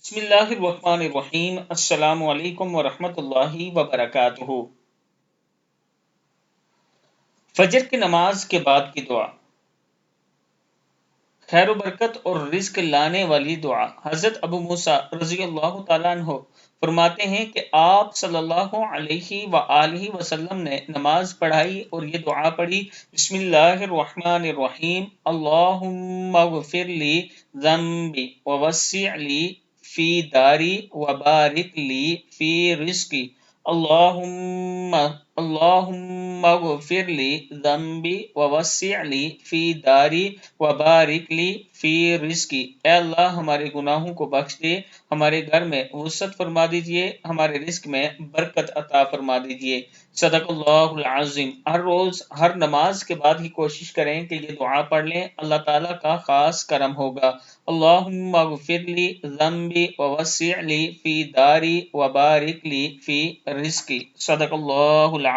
بسم اللہ الرحمن الرحیم۔ السلام علیکم ورحمۃ اللہ وبرکاتہ۔ فجر کی نماز کے بعد کی دعا، خیر و برکت اور رزق لانے والی دعا۔ حضرت ابو موسیٰ رضی اللہ تعالیٰ عنہ فرماتے ہیں کہ آپ صلی اللہ علیہ وآلہ وسلم نے نماز پڑھائی اور یہ دعا پڑھی، بسم اللہ الرحمن الرحیم، اللہم اغفر لی ذنبی ووسع لی فی داری وبارک لی فی رزقی، اللہم اغفر لی ذنبی ووسع لی فی داری وبارک لی فی رزقی۔ اے اللہ ہمارے گناہوں کو بخش دے، ہمارے گھر میں وسعت فرما دیجئے، ہمارے رزق میں برکت عطا فرما دیجئے۔ صدق اللہ العظیم۔ ہر روز ہر نماز کے بعد ہی کوشش کریں کہ یہ دعا پڑھ لیں، اللہ تعالیٰ کا خاص کرم ہوگا۔ اللہم اغفر لی ذنبی ووسع لی فی داری وبارک لی فی رزقی۔ صدق اللہ العظیم۔